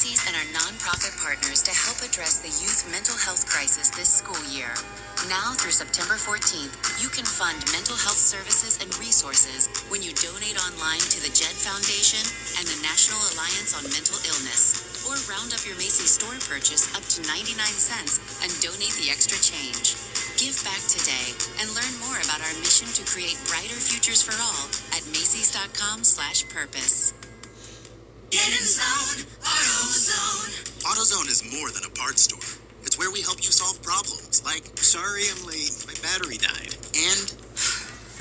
Macy's and our nonprofit partners to help address the youth mental health crisis this school year. Now through September 14th, you can fund mental health services and resources when you donate online to the JED Foundation and the National Alliance on Mental Illness. Or round up your Macy's store purchase up to 99 cents and donate the extra change. Give back today and learn more about our mission to create brighter futures for all at Macy's.com/purpose. Get in zone, AutoZone. AutoZone is more than a parts store. It's where we help you solve problems like, sorry I'm late, my battery died. And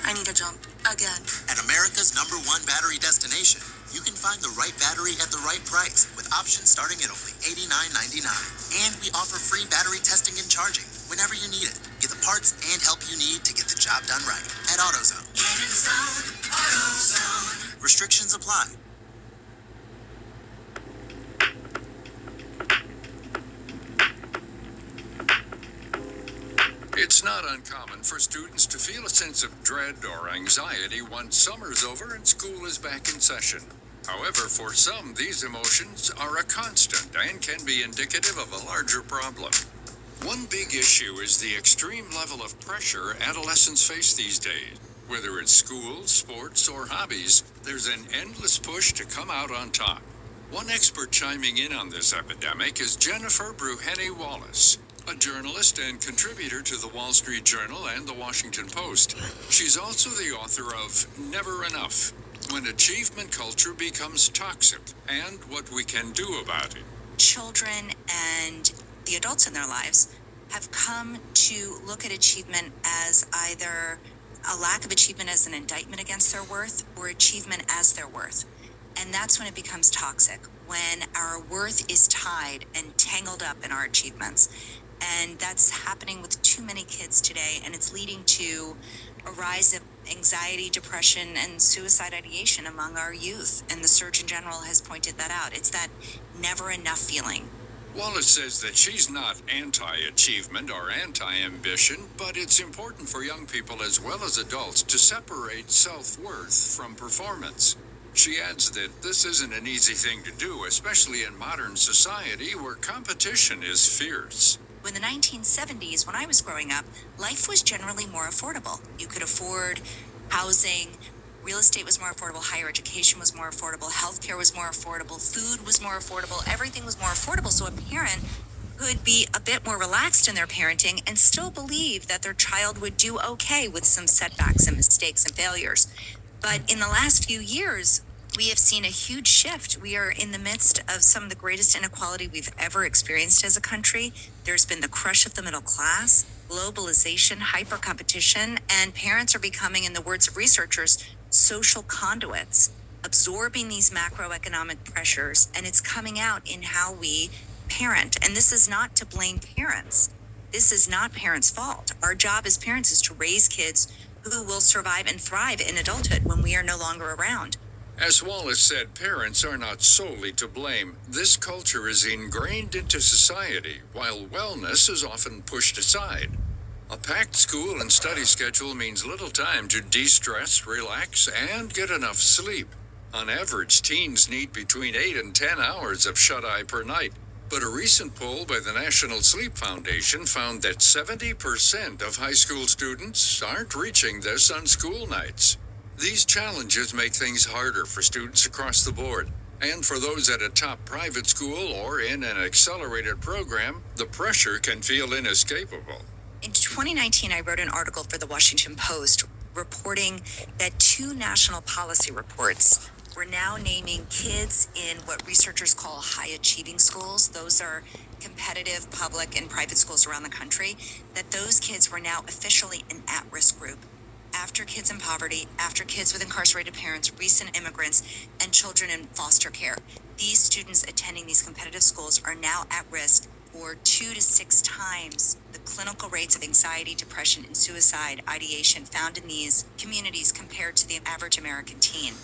I need a jump again. At America's #1 battery destination, you can find the right battery at the right price with options starting at only $89.99. And we offer free battery testing and charging whenever you need it. Get the parts and help you need to get the job done right at AutoZone. Get in zone, AutoZone. Restrictions apply. It's not uncommon for students to feel a sense of dread or anxiety once summer's over and school is back in session. However, for some, these emotions are a constant and can be indicative of a larger problem. One big issue is the extreme level of pressure adolescents face these days. Whether it's school, sports, or hobbies, there's an endless push to come out on top. One expert chiming in on this epidemic is Jennifer Bruhene-Wallace, a journalist and contributor to the Wall Street Journal and the Washington Post. She's also the author of Never Enough: When Achievement Culture Becomes Toxic and What We Can Do About It. Children and the adults in their lives have come to look at achievement as either a lack of achievement as an indictment against their worth or achievement as their worth. And that's when it becomes toxic, when our worth is tied and tangled up in our achievements. And that's happening with too many kids today, and it's leading to a rise of anxiety, depression, and suicide ideation among our youth. And the Surgeon General has pointed that out. It's that never enough feeling. Wallace says that she's not anti-achievement or anti-ambition, but it's important for young people as well as adults to separate self-worth from performance. She adds that this isn't an easy thing to do, especially in modern society where competition is fierce. In the 1970s, when I was growing up, life was generally more affordable. You could afford housing, real estate was more affordable, higher education was more affordable, healthcare was more affordable, food was more affordable, everything was more affordable. So a parent could be a bit more relaxed in their parenting and still believe that their child would do okay with some setbacks and mistakes and failures. But in the last few years, we have seen a huge shift. We are in the midst of some of the greatest inequality we've ever experienced as a country. There's been the crush of the middle class, globalization, hyper competition, and parents are becoming, in the words of researchers, social conduits, absorbing these macroeconomic pressures, and it's coming out in how we parent. And this is not to blame parents. This is not parents' fault. Our job as parents is to raise kids who will survive and thrive in adulthood when we are no longer around. As Wallace said, parents are not solely to blame. This culture is ingrained into society, while wellness is often pushed aside. A packed school and study schedule means little time to de-stress, relax, and get enough sleep. On average, teens need between 8 and 10 hours of shut-eye per night. But a recent poll by the National Sleep Foundation found that 70% of high school students aren't reaching this on school nights. These challenges make things harder for students across the board. And for those at a top private school or in an accelerated program, the pressure can feel inescapable. In 2019, I wrote an article for the Washington Post reporting that 2 national policy reports were now naming kids in what researchers call high achieving schools. Those are competitive public and private schools around the country, that those kids were now officially an at-risk group. After kids in poverty, after kids with incarcerated parents, recent immigrants, and children in foster care. These students attending these competitive schools are now at risk for 2 to 6 times the clinical rates of anxiety, depression, and suicide ideation found in these communities compared to the average American teen.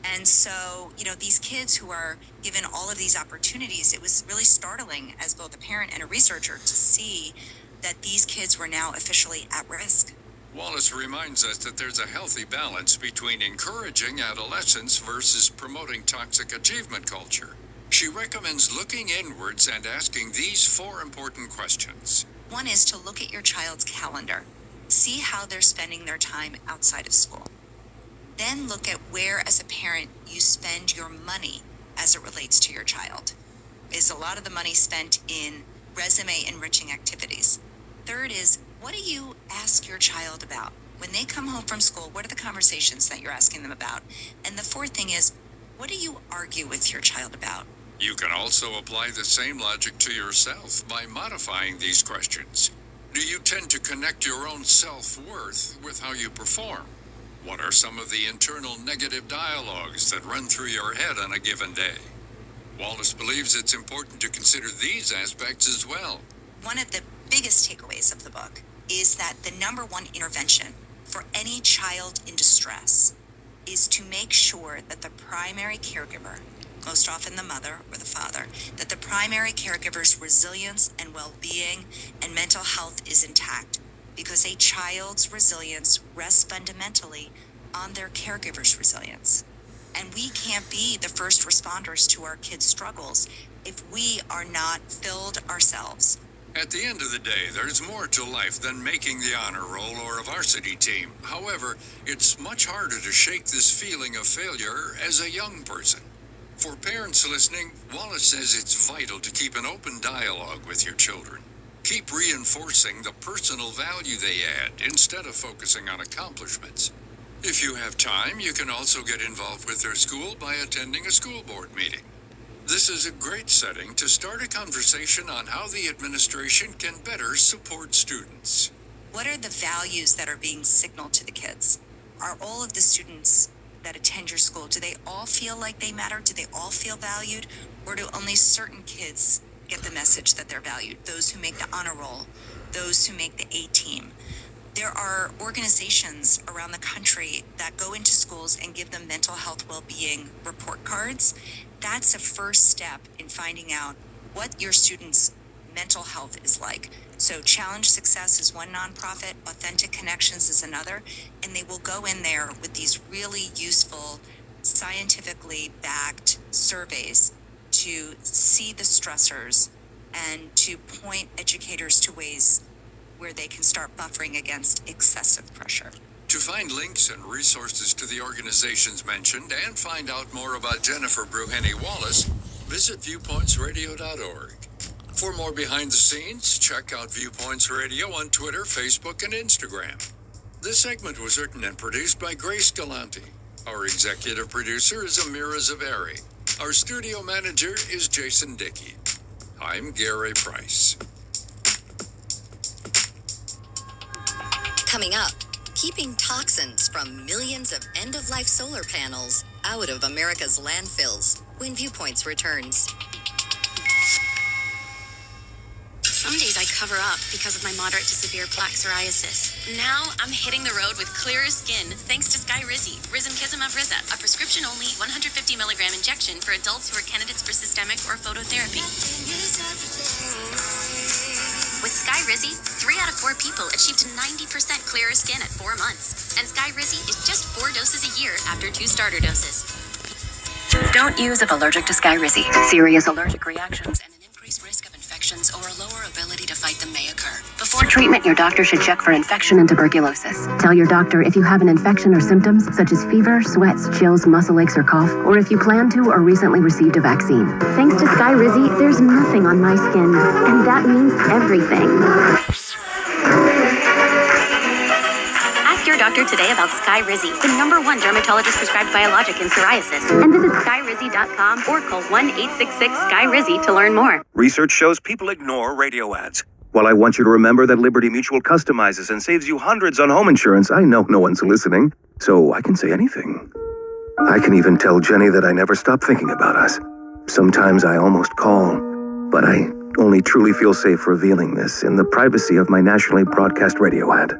And so, these kids who are given all of these opportunities, it was really startling as both a parent and a researcher to see that these kids were now officially at risk. Wallace reminds us that there's a healthy balance between encouraging adolescence versus promoting toxic achievement culture. She recommends looking inwards and asking these 4 important questions. One is to look at your child's calendar. See how they're spending their time outside of school. Then look at where, as a parent, you spend your money as it relates to your child. Is a lot of the money spent in resume enriching activities? Third is, what do you ask your child about? When they come home from school, what are the conversations that you're asking them about? And the fourth thing is, what do you argue with your child about? You can also apply the same logic to yourself by modifying these questions. Do you tend to connect your own self-worth with how you perform? What are some of the internal negative dialogues that run through your head on a given day? Wallace believes it's important to consider these aspects as well. One of the biggest takeaways of the book is that the number one intervention for any child in distress is to make sure that the primary caregiver, most often the mother or the father, that the primary caregiver's resilience and well-being and mental health is intact, because a child's resilience rests fundamentally on their caregiver's resilience. And we can't be the first responders to our kids' struggles if we are not filled ourselves. At the end of the day, there's more to life than making the honor roll or a varsity team. However, it's much harder to shake this feeling of failure as a young person. For parents listening, Wallace says it's vital to keep an open dialogue with your children. Keep reinforcing the personal value they add instead of focusing on accomplishments. If you have time, you can also get involved with their school by attending a school board meeting. This is a great setting to start a conversation on how the administration can better support students. What are the values that are being signaled to the kids? Are all of the students that attend your school, do they all feel like they matter? Do they all feel valued? Or do only certain kids get the message that they're valued? Those who make the honor roll, those who make the A team. There are organizations around the country that go into schools and give them mental health well-being report cards. That's a first step in finding out what your students' mental health is like. So Challenge Success is one nonprofit, Authentic Connections is another, and they will go in there with these really useful, scientifically backed surveys to see the stressors and to point educators to ways where they can start buffering against excessive pressure. To find links and resources to the organizations mentioned and find out more about Jennifer Bruhenny Wallace, visit viewpointsradio.org. For more behind the scenes, check out Viewpoints Radio on Twitter, Facebook, and Instagram. This segment was written and produced by Grace Galante. Our executive producer is Amira Zaveri. Our studio manager is Jason Dickey. I'm Gary Price. Coming up, keeping toxins from millions of end-of-life solar panels out of America's landfills when Viewpoints returns. Some days I cover up because of my moderate to severe plaque psoriasis. Now I'm hitting the road with clearer skin thanks to Skyrizi, Rizumkizumab Riza, a prescription-only 150 milligram injection for adults who are candidates for systemic or phototherapy. With Skyrizi, 3 out of 4 people achieved 90% clearer skin at 4 months. And Skyrizi is just 4 doses a year after 2 starter doses. Don't use if allergic to Skyrizi. Serious allergic reactions and an increased risk of infections or a lower ability to fight them may occur. Before treatment, your doctor should check for infection and tuberculosis. Tell your doctor if you have an infection or symptoms such as fever, sweats, chills, muscle aches, or cough, or if you plan to or recently received a vaccine. Thanks to Skyrizi, there's nothing on my skin, and that means everything. Ask your doctor today about Skyrizi, the #1 dermatologist-prescribed biologic in psoriasis, and visit Skyrizi.com or call 1-866-SKY-RIZI to learn more. Research shows people ignore radio ads. While I want you to remember that Liberty Mutual customizes and saves you hundreds on home insurance, I know no one's listening, so I can say anything. I can even tell Jenny that I never stop thinking about us. Sometimes I almost call, but I only truly feel safe revealing this in the privacy of my nationally broadcast radio ad.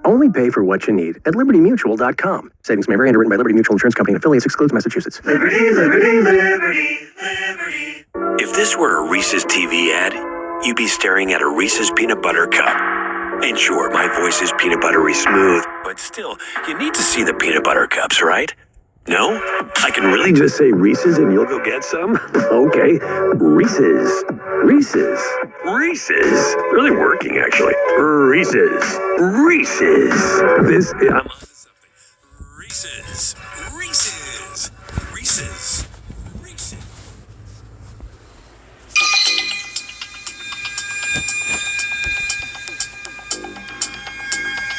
Only pay for what you need at LibertyMutual.com. Savings may vary. Underwritten by Liberty Mutual Insurance Company and affiliates. Excludes Massachusetts. Liberty, liberty, liberty, liberty. If this were a Reese's TV ad, you'd be staring at a Reese's peanut butter cup. And sure, my voice is peanut buttery smooth, but still, you need to see the peanut butter cups, right? No? I can really Just say Reese's and you'll go get some? Okay. Reese's. Reese's. Reese's. Really working, actually. Reese's. Reese's. This is... I'm onto something. Reese's. Reese's. Reese's. Reese's.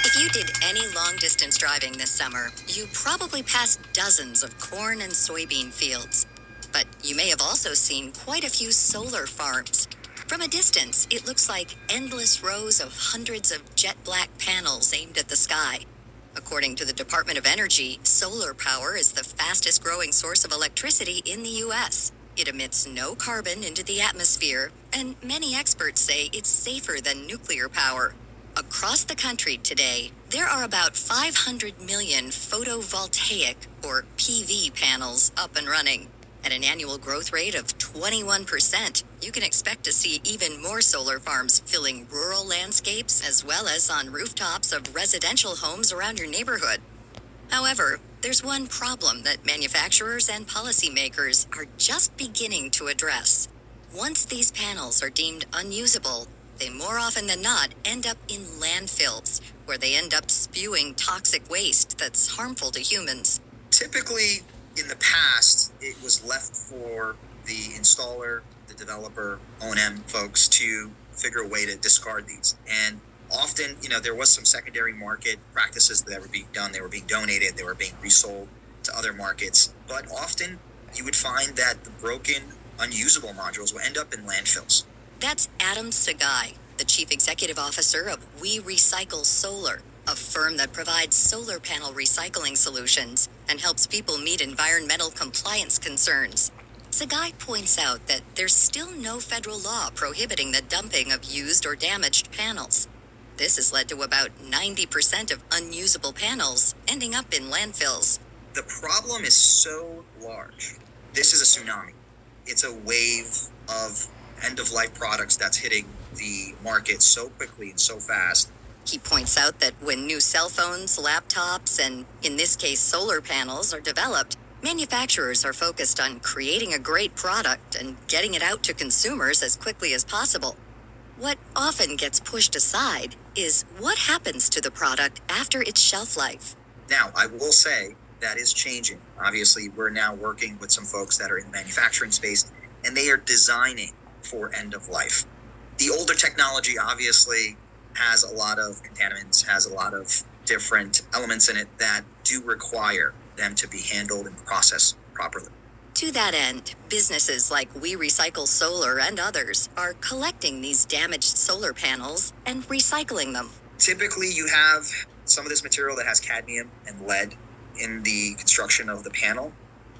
If you did any long-distance driving this summer, you probably passed dozens of corn and soybean fields. But you may have also seen quite a few solar farms. From a distance, it looks like endless rows of hundreds of jet black panels aimed at the sky. According to the Department of Energy, solar power is the fastest growing source of electricity in the U.S. It emits no carbon into the atmosphere, and many experts say it's safer than nuclear power. Across the country today, there are about 500 million photovoltaic, or PV, panels up and running. At an annual growth rate of 21%, you can expect to see even more solar farms filling rural landscapes as well as on rooftops of residential homes around your neighborhood. However, there's one problem that manufacturers and policymakers are just beginning to address. Once these panels are deemed unusable, they more often than not end up in landfills, where they end up spewing toxic waste that's harmful to humans. Typically, in the past, it was left for the installer, the developer, O&M folks to figure a way to discard these. And often, there was some secondary market practices that were being done. They were being donated, they were being resold to other markets. But often, you would find that the broken, unusable modules will end up in landfills. That's Adam Sagai, the chief executive officer of We Recycle Solar, a firm that provides solar panel recycling solutions and helps people meet environmental compliance concerns. Sagai points out that there's still no federal law prohibiting the dumping of used or damaged panels. This has led to about 90% of unusable panels ending up in landfills. The problem is so large. This is a tsunami. It's a wave of end-of-life products that's hitting the market so quickly and so fast. He points out that when new cell phones, laptops, and in this case solar panels are developed, manufacturers are focused on creating a great product and getting it out to consumers as quickly as possible. What often gets pushed aside is what happens to the product after its shelf life. Now, I will say that is changing. Obviously, we're now working with some folks that are in the manufacturing space, and they are designing for end of life. The older technology obviously has a lot of contaminants, has a lot of different elements in it that do require them to be handled and processed properly. To that end, businesses like We Recycle Solar and others are collecting these damaged solar panels and recycling them. Typically, you have some of this material that has cadmium and lead in the construction of the panel,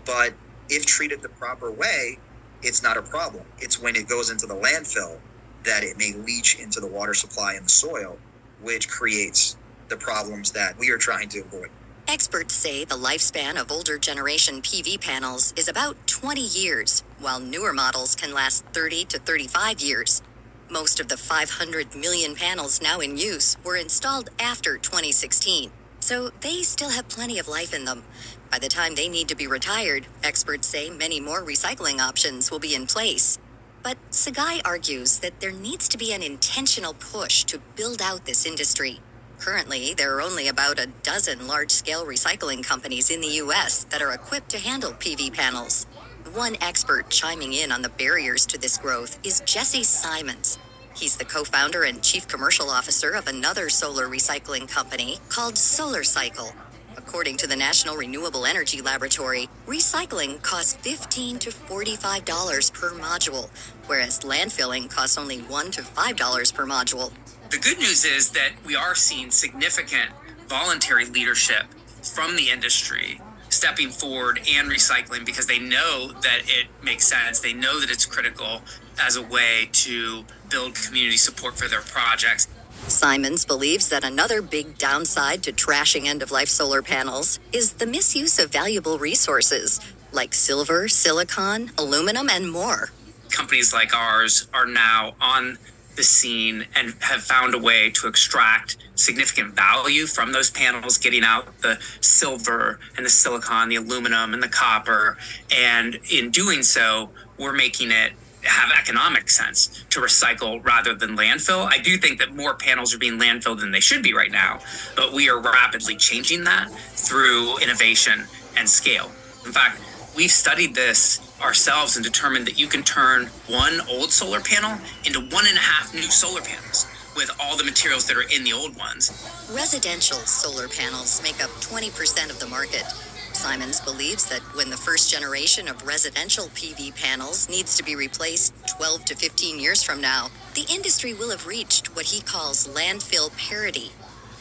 but if treated the proper way, it's not a problem. It's when it goes into the landfill that it may leach into the water supply and the soil, which creates the problems that we are trying to avoid. Experts say the lifespan of older generation PV panels is about 20 years, while newer models can last 30 to 35 years. Most of the 500 million panels now in use were installed after 2016, so they still have plenty of life in them. By the time they need to be retired, experts say many more recycling options will be in place. But Sagai argues that there needs to be an intentional push to build out this industry. Currently, there are only about a dozen large-scale recycling companies in the U.S. that are equipped to handle PV panels. One expert chiming in on the barriers to this growth is Jesse Simons. He's the co-founder and chief commercial officer of another solar recycling company called SolarCycle. According to the National Renewable Energy Laboratory, recycling costs $15 to $45 per module, whereas landfilling costs only $1 to $5 per module. The good news is that we are seeing significant voluntary leadership from the industry stepping forward and recycling because they know that it makes sense. They know that it's critical as a way to build community support for their projects. Simons believes that another big downside to trashing end-of-life solar panels is the misuse of valuable resources like silver, silicon, aluminum, and more. Companies like ours are now on the scene and have found a way to extract significant value from those panels, getting out the silver and the silicon, the aluminum and the copper. And in doing so, we're making it have economic sense to recycle rather than landfill. I do think that more panels are being landfilled than they should be right now, but we are rapidly changing that through innovation and scale. In fact, we've studied this ourselves and determined that you can turn one old solar panel into 1.5 new solar panels with all the materials that are in the old ones. Residential solar panels make up 20% of the market. Simons believes that when the first generation of residential PV panels needs to be replaced 12 to 15 years from now, the industry will have reached what he calls landfill parity.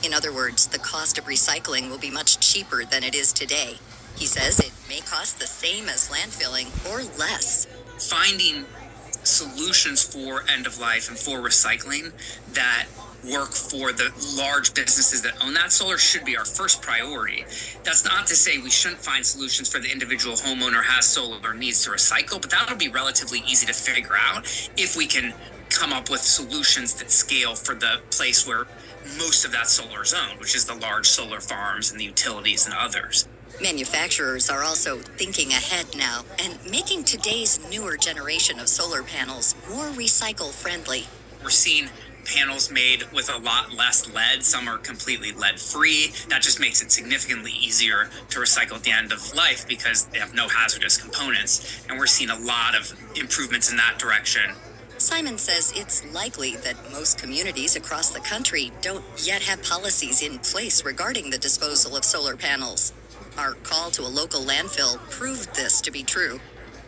In other words, the cost of recycling will be much cheaper than it is today. He says it may cost the same as landfilling or less. Finding solutions for end of life and for recycling that work for the large businesses that own that solar should be our first priority. That's not to say we shouldn't find solutions for the individual homeowner who has solar or needs to recycle, but that'll be relatively easy to figure out if we can come up with solutions that scale for the place where most of that solar is owned, which is the large solar farms and the utilities and others. Manufacturers are also thinking ahead now and making today's newer generation of solar panels more recycle friendly. We're seeing panels made with a lot less lead. Some are completely lead free. That just makes it significantly easier to recycle at the end of life because they have no hazardous components. And we're seeing a lot of improvements in that direction. Simon says it's likely that most communities across the country don't yet have policies in place regarding the disposal of solar panels. Our call to a local landfill proved this to be true.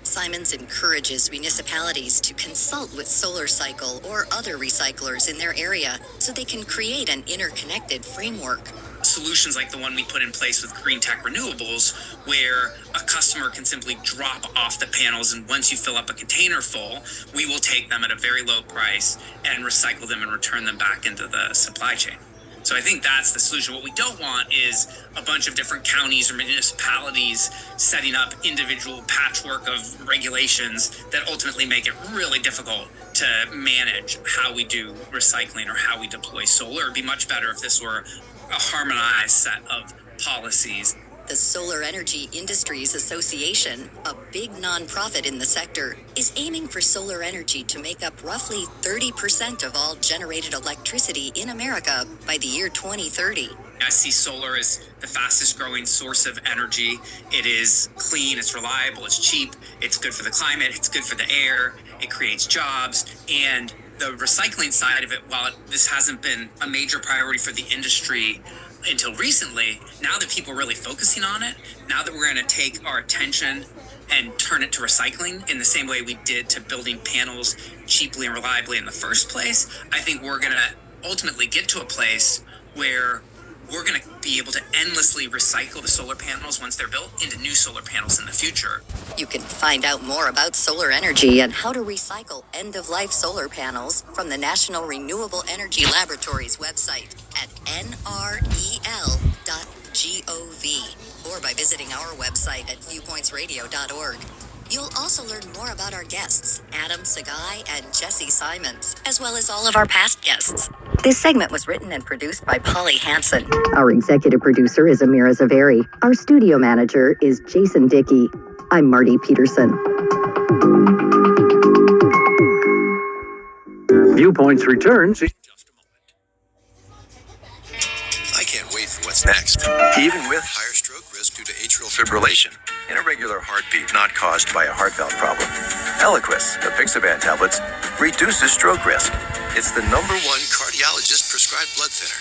Simons encourages municipalities to consult with SolarCycle or other recyclers in their area so they can create an interconnected framework. Solutions like the one we put in place with Green Tech Renewables, where a customer can simply drop off the panels, and once you fill up a container full, we will take them at a very low price and recycle them and return them back into the supply chain. So I think that's the solution. What we don't want is a bunch of different counties or municipalities setting up individual patchwork of regulations that ultimately make it really difficult to manage how we do recycling or how we deploy solar. It'd be much better if this were a harmonized set of policies. The Solar Energy Industries Association, a big nonprofit in the sector, is aiming for solar energy to make up roughly 30% of all generated electricity in America by the year 2030. I see solar as the fastest growing source of energy. It is clean, it's reliable, it's cheap, it's good for the climate, it's good for the air, it creates jobs, and the recycling side of it, while this hasn't been a major priority for the industry until recently, now that people are really focusing on it, now that we're going to take our attention and turn it to recycling in the same way we did to building panels cheaply and reliably in the first place, I think we're going to ultimately get to a place where we're going to be able to endlessly recycle the solar panels once they're built into new solar panels in the future. You can find out more about solar energy and how to recycle end-of-life solar panels from the National Renewable Energy Laboratory's website at nrel.gov or by visiting our website at viewpointsradio.org. You'll also learn more about our guests, Adam Sagai and Jesse Simons, as well as all of our past guests. This segment was written and produced by Polly Hansen. Our executive producer is Amira Zaveri. Our studio manager is Jason Dickey. I'm Marty Peterson. Viewpoints returns. I can't wait for what's next. Even with higher stroke risk due to atrial fibrillation, an irregular heartbeat not caused by a heart valve problem, Eliquis, the Pixaban tablets, reduces stroke risk. It's the #1 cardiologist prescribed blood thinner.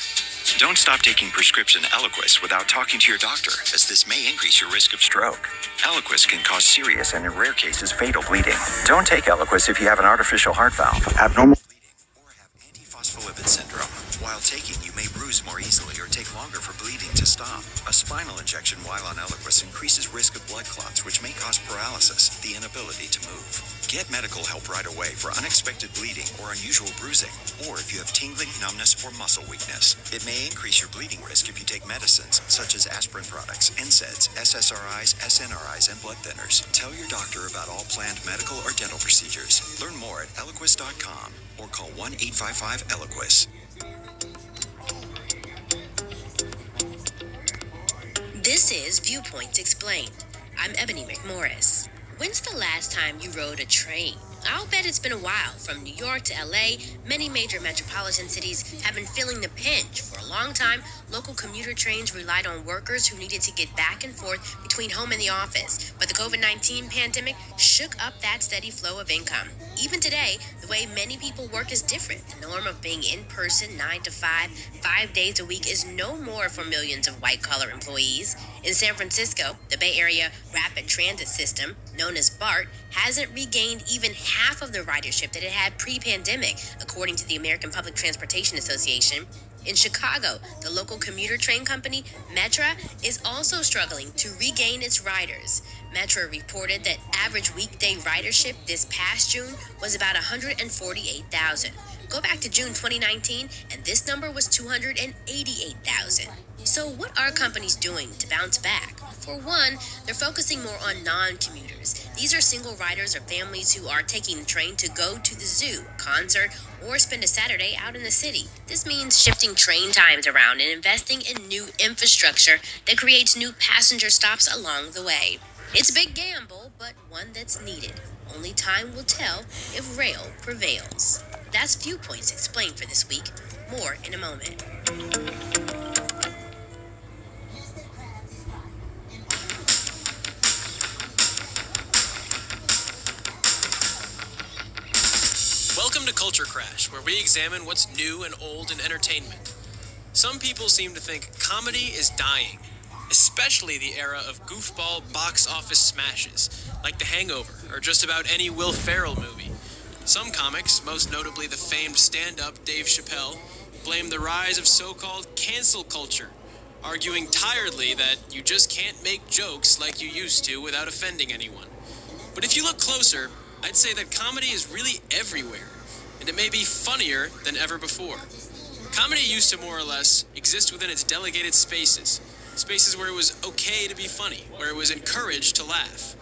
Don't stop taking prescription Eliquis without talking to your doctor, as this may increase your risk of stroke. Eliquis can cause serious and, in rare cases, fatal bleeding. Don't take Eliquis if you have an artificial heart valve, abnormal Bleeding, or have antiphospholipid syndrome. While taking, you may bruise more easily or take longer for bleeding to stop. A spinal injection while on Eliquis increases risk of blood clots, which may cause paralysis, the inability to move. Get medical help right away for unexpected bleeding or unusual bruising, or if you have tingling, numbness, or muscle weakness. It may increase your bleeding risk if you take medicines such as aspirin products, NSAIDs, SSRIs, SNRIs, and blood thinners. Tell your doctor about all planned medical or dental procedures. Learn more at Eliquis.com or call 1-855-ELIQUIS. This is Viewpoints Explained. I'm Ebony McMorris. When's the last time you rode a train? I'll bet it's been a while. From New York to LA, many major metropolitan cities have been feeling the pinch. For a long time, local commuter trains relied on workers who needed to get back and forth between home and the office. But the COVID-19 pandemic shook up that steady flow of income. Even today, the way many people work is different. The norm of being in person 9 to 5, 5 days a week is no more for millions of white-collar employees. In San Francisco, the Bay Area Rapid Transit System, known as BART, hasn't regained even half of the ridership that it had pre-pandemic, according to the American Public Transportation Association. In Chicago, the local commuter train company, Metra, is also struggling to regain its riders. Metra reported that average weekday ridership this past June was about 148,000. Go back to June 2019, and this number was 288,000. So what are companies doing to bounce back? For one, they're focusing more on non-commuters. These are single riders or families who are taking the train to go to the zoo, concert, or spend a Saturday out in the city. This means shifting train times around and investing in new infrastructure that creates new passenger stops along the way. It's a big gamble, but one that's needed. Only time will tell if rail prevails. That's Viewpoints Explained for this week. More in a moment. Welcome to Culture Crash, where we examine what's new and old in entertainment. Some people seem to think comedy is dying, especially the era of goofball box office smashes, like The Hangover, or just about any Will Ferrell movie. Some comics, most notably the famed stand-up Dave Chappelle, blame the rise of so-called cancel culture, arguing tiredly that you just can't make jokes like you used to without offending anyone. But if you look closer, I'd say that comedy is really everywhere, and it may be funnier than ever before. Comedy used to more or less exist within its delegated spaces where it was okay to be funny, where it was encouraged to laugh.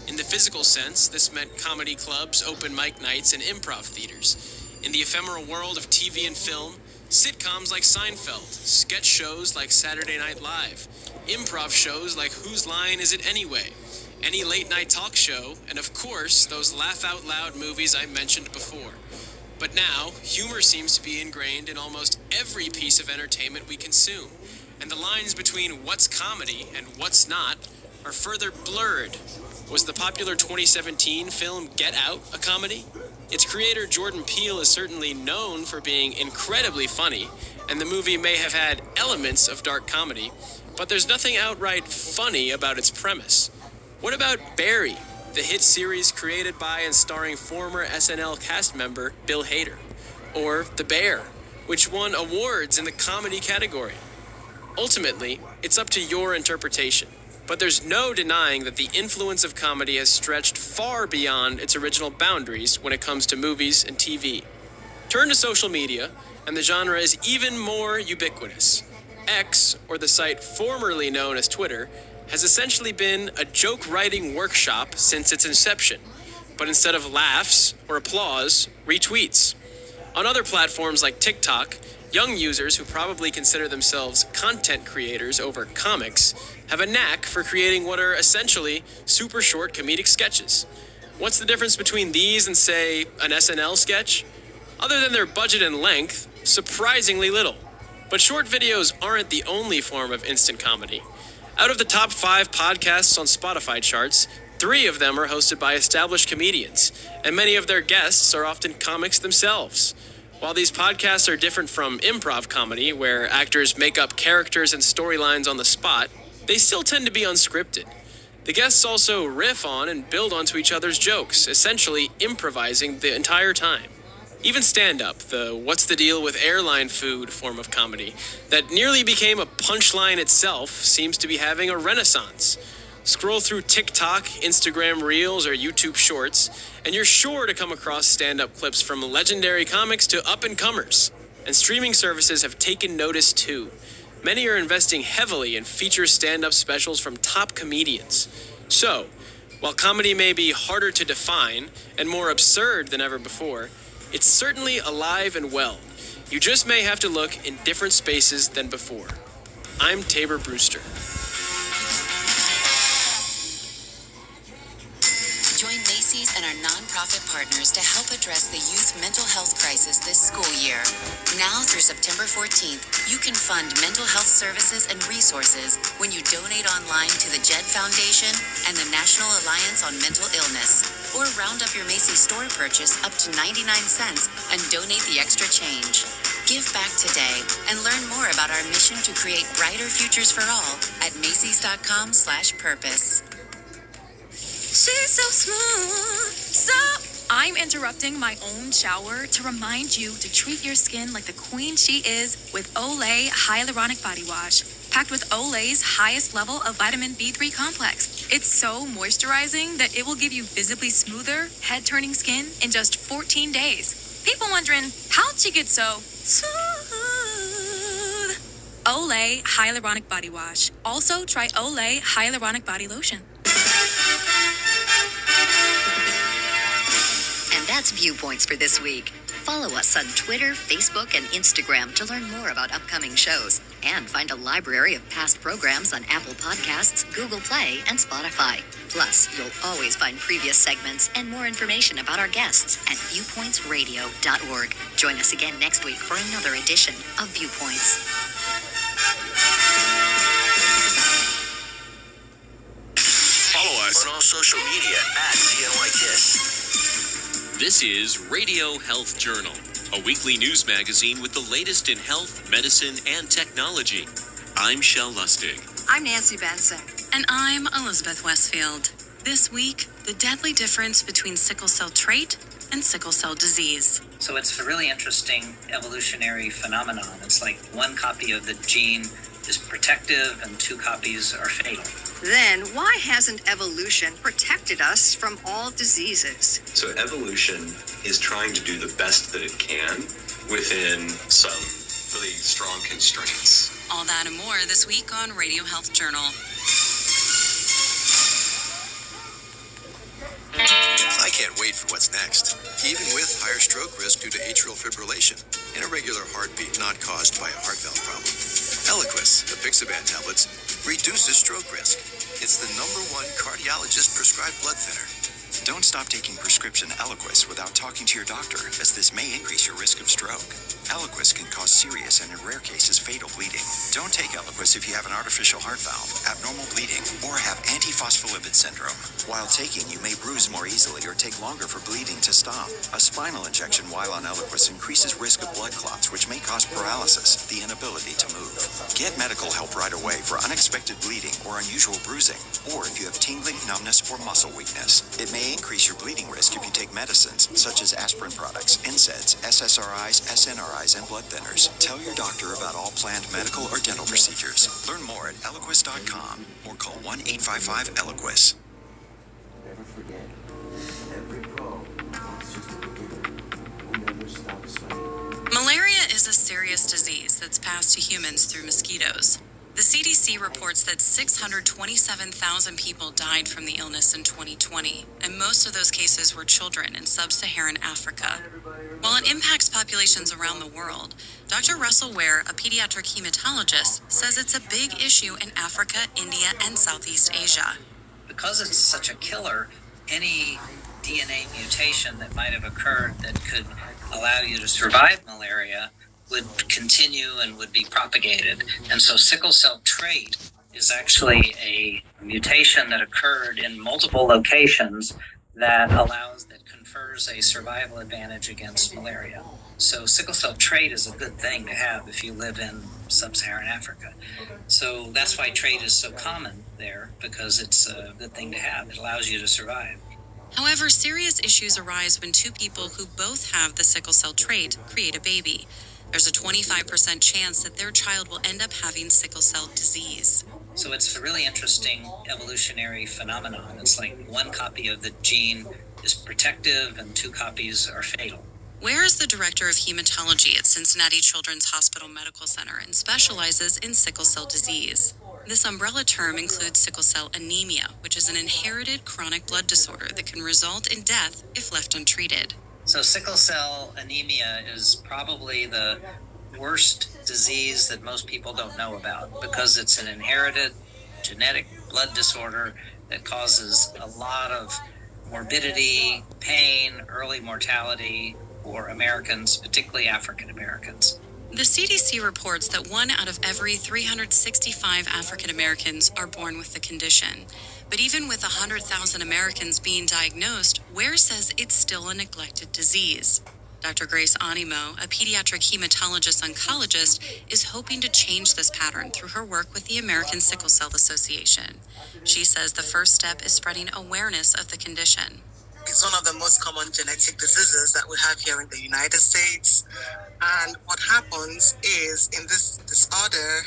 In the physical sense, this meant comedy clubs, open mic nights, and improv theaters. In the ephemeral world of TV and film, sitcoms like Seinfeld, sketch shows like Saturday Night Live, improv shows like Whose Line Is It Anyway, any late-night talk show, and of course, those laugh-out-loud movies I mentioned before. But now, humor seems to be ingrained in almost every piece of entertainment we consume, and the lines between what's comedy and what's not are further blurred. Was the popular 2017 film Get Out a comedy? Its creator Jordan Peele is certainly known for being incredibly funny, and the movie may have had elements of dark comedy, but there's nothing outright funny about its premise. What about Barry, the hit series created by and starring former SNL cast member Bill Hader? Or The Bear, which won awards in the comedy category? Ultimately, it's up to your interpretation, but there's no denying that the influence of comedy has stretched far beyond its original boundaries when it comes to movies and TV. Turn to social media, and the genre is even more ubiquitous. X, or the site formerly known as Twitter, has essentially been a joke-writing workshop since its inception, but instead of laughs or applause, retweets. On other platforms like TikTok, young users who probably consider themselves content creators over comics have a knack for creating what are essentially super short comedic sketches. What's the difference between these and, say, an SNL sketch? Other than their budget and length, surprisingly little. But short videos aren't the only form of instant comedy. Out of the top 5 podcasts on Spotify charts, 3 of them are hosted by established comedians, and many of their guests are often comics themselves. While these podcasts are different from improv comedy, where actors make up characters and storylines on the spot, they still tend to be unscripted. The guests also riff on and build onto each other's jokes, essentially improvising the entire time. Even stand-up, the what's the deal with airline food form of comedy, that nearly became a punchline itself, seems to be having a renaissance. Scroll through TikTok, Instagram Reels, or YouTube Shorts, and you're sure to come across stand-up clips from legendary comics to up-and-comers. And streaming services have taken notice too. Many are investing heavily in feature stand-up specials from top comedians. So, while comedy may be harder to define and more absurd than ever before, it's certainly alive and well. You just may have to look in different spaces than before. I'm Tabor Brewster. Join Macy's and our nonprofit partners to help address the youth mental health crisis this school year. Now through September 14th, you can fund mental health services and resources when you donate online to the JED Foundation and the National Alliance on Mental Illness. Or round up your Macy's store purchase up to 99 cents and donate the extra change. Give back today and learn more about our mission to create brighter futures for all at Macy's.com/purpose. She's so smooth, so... I'm interrupting my own shower to remind you to treat your skin like the queen she is with Olay Hyaluronic Body Wash. Packed with Olay's highest level of vitamin B3 complex. It's so moisturizing that it will give you visibly smoother, head-turning skin in just 14 days. People wondering, how'd she get so smooth? Olay Hyaluronic Body Wash. Also, try Olay Hyaluronic Body Lotion. And that's Viewpoints for this week. Follow us on Twitter, Facebook, and Instagram to learn more about upcoming shows and find a library of past programs on Apple Podcasts, Google Play, and Spotify. Plus, you'll always find previous segments and more information about our guests at viewpointsradio.org. Join us again next week for another edition of Viewpoints. Follow us on all social media at CNYKISS. This is Radio Health Journal, a weekly news magazine with the latest in health, medicine, and technology. I'm Shel Lustig. I'm Nancy Benson. And I'm Elizabeth Westfield. This week, the deadly difference between sickle cell trait and sickle cell disease. So it's a really interesting evolutionary phenomenon. It's like one copy of the gene is protective and two copies are fatal. Then why hasn't evolution protected us from all diseases? So evolution is trying to do the best that it can within some really strong constraints. All that and more this week on Radio Health Journal. I can't wait for what's next. Even with higher stroke risk due to atrial fibrillation, an irregular heartbeat not caused by a heart valve problem. Eliquis, the Pixaban tablets, reduces stroke risk. It's the #1 cardiologist prescribed blood thinner. Don't stop taking prescription Eliquis without talking to your doctor, as this may increase your risk of stroke. Eliquis can cause serious and, in rare cases, fatal bleeding. Don't take Eliquis if you have an artificial heart valve, abnormal bleeding, or have antiphospholipid syndrome. While taking, you may bruise more easily or take longer for bleeding to stop. A spinal injection while on Eliquis increases risk of blood clots, which may cause paralysis, the inability to move. Get medical help right away for unexpected bleeding or unusual bruising, or if you have tingling, numbness, or muscle weakness. It may increase your bleeding risk if you take medicines such as aspirin products, NSAIDs, SSRIs, SNRIs, and blood thinners. Tell your doctor about all planned medical or dental procedures. Learn more at Eliquis.com or call 1-855-ELIQUIS. Never forget, every pro wants just a beginner who never stops fighting. Malaria is a serious disease that's passed to humans through mosquitoes. The CDC reports that 627,000 people died from the illness in 2020, and most of those cases were children in sub-Saharan Africa. While it impacts populations around the world, Dr. Russell Ware, a pediatric hematologist, says it's a big issue in Africa, India, and Southeast Asia. Because it's such a killer, any DNA mutation that might have occurred that could allow you to survive malaria would continue and would be propagated. And so sickle cell trait is actually a mutation that occurred in multiple locations that confers a survival advantage against malaria. So sickle cell trait is a good thing to have if you live in sub-Saharan Africa. So that's why trait is so common there, because it's a good thing to have. It allows you to survive. However, serious issues arise when two people who both have the sickle cell trait create a baby. There's a 25% chance that their child will end up having sickle cell disease. So it's a really interesting evolutionary phenomenon. It's like one copy of the gene is protective and two copies are fatal. Ware is the director of hematology at Cincinnati Children's Hospital Medical Center and specializes in sickle cell disease. This umbrella term includes sickle cell anemia, which is an inherited chronic blood disorder that can result in death if left untreated. So sickle cell anemia is probably the worst disease that most people don't know about because it's an inherited genetic blood disorder that causes a lot of morbidity, pain, early mortality for Americans, particularly African Americans. The CDC reports that 1 out of every 365 African Americans are born with the condition. But even with 100,000 Americans being diagnosed, Ware says it's still a neglected disease. Dr. Grace Animo, a pediatric hematologist-oncologist, is hoping to change this pattern through her work with the American Sickle Cell Association. She says the first step is spreading awareness of the condition. It's one of the most common genetic diseases that we have here in the United States. And what happens is in this disorder,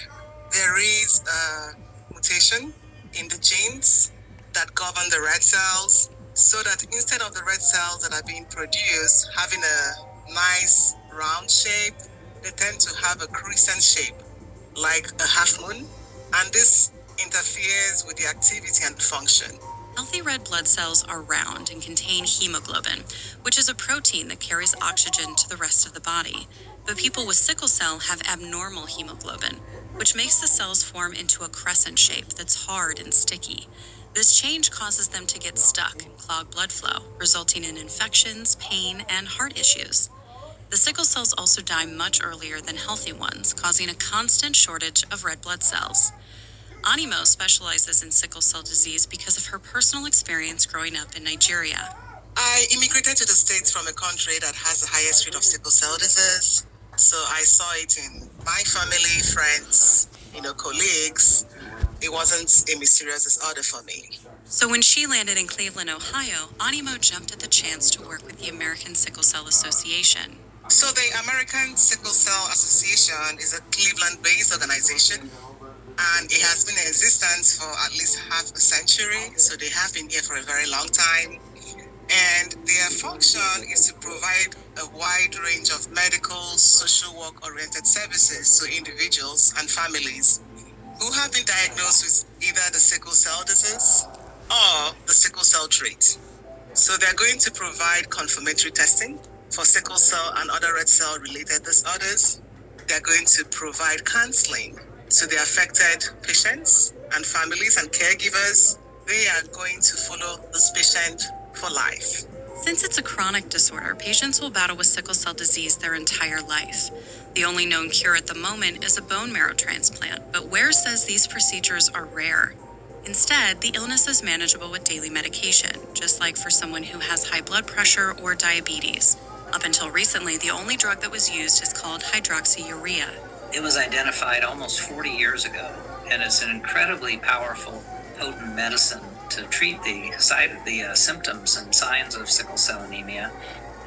there is a mutation in the genes that govern the red cells, so that instead of the red cells that are being produced having a nice round shape, they tend to have a crescent shape, like a half moon. And this interferes with the activity and function. Healthy red blood cells are round and contain hemoglobin, which is a protein that carries oxygen to the rest of the body. But people with sickle cell have abnormal hemoglobin, which makes the cells form into a crescent shape that's hard and sticky. This change causes them to get stuck and clog blood flow, resulting in infections, pain, and heart issues. The sickle cells also die much earlier than healthy ones, causing a constant shortage of red blood cells. Animo specializes in sickle cell disease because of her personal experience growing up in Nigeria. I immigrated to the States from a country that has the highest rate of sickle cell disease. So I saw it in my family, friends, colleagues. It wasn't a mysterious disorder for me. So when she landed in Cleveland, Ohio, Animo jumped at the chance to work with the American Sickle Cell Association. So the American Sickle Cell Association is a Cleveland-based organization. And it has been in existence for at least half a century. So they have been here for a very long time. And their function is to provide a wide range of medical, social work-oriented services to individuals and families who have been diagnosed with either the sickle cell disease or the sickle cell trait. So they're going to provide confirmatory testing for sickle cell and other red cell related disorders. They're going to provide counseling to the affected patients and families and caregivers. They are going to follow this patient for life. Since it's a chronic disorder, patients will battle with sickle cell disease their entire life. The only known cure at the moment is a bone marrow transplant, but Ware says these procedures are rare. Instead, the illness is manageable with daily medication, just like for someone who has high blood pressure or diabetes. Up until recently, the only drug that was used is called hydroxyurea. It was identified almost 40 years ago, and it's an incredibly powerful, potent medicine to treat the symptoms and signs of sickle cell anemia.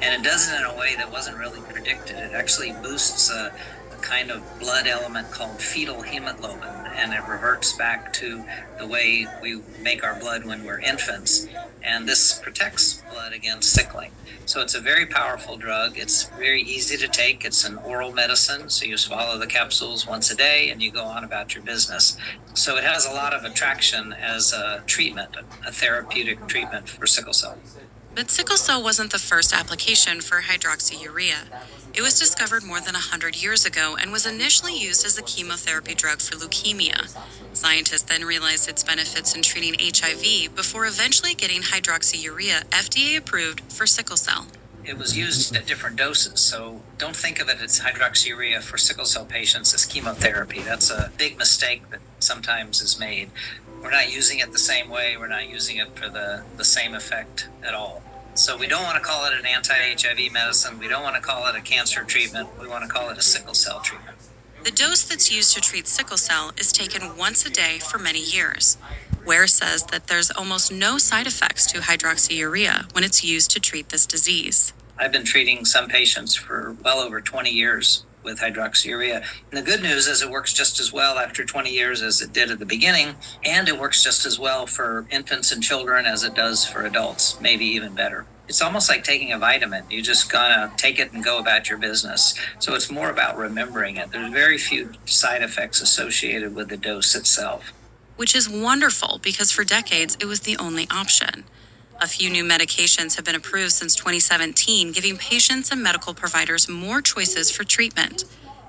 And it does it in a way that wasn't really predicted. It actually boosts a kind of blood element called fetal hemoglobin, and it reverts back to the way we make our blood when we're infants. And this protects blood against sickling. So it's a very powerful drug. It's very easy to take. It's an oral medicine, so you swallow the capsules once a day and you go on about your business. So it has a lot of attraction as a treatment, a therapeutic treatment for sickle cell. But sickle cell wasn't the first application for hydroxyurea. It was discovered more than 100 years ago and was initially used as a chemotherapy drug for leukemia. Scientists then realized its benefits in treating HIV before eventually getting hydroxyurea FDA approved for sickle cell. It was used at different doses, so don't think of it as hydroxyurea for sickle cell patients as chemotherapy. That's a big mistake that sometimes is made. We're not using it the same way. We're not using it for the same effect at all. So we don't want to call it an anti-HIV medicine. We don't want to call it a cancer treatment. We want to call it a sickle cell treatment. The dose that's used to treat sickle cell is taken once a day for many years. Ware says that there's almost no side effects to hydroxyurea when it's used to treat this disease. I've been treating some patients for well over 20 years with hydroxyurea. And the good news is it works just as well after 20 years as it did at the beginning, and it works just as well for infants and children as it does for adults, maybe even better. It's almost like taking a vitamin. You just gotta take it and go about your business. So it's more about remembering it. There's very few side effects associated with the dose itself. Which is wonderful because for decades it was the only option. A few new medications have been approved since 2017, giving patients and medical providers more choices for treatment.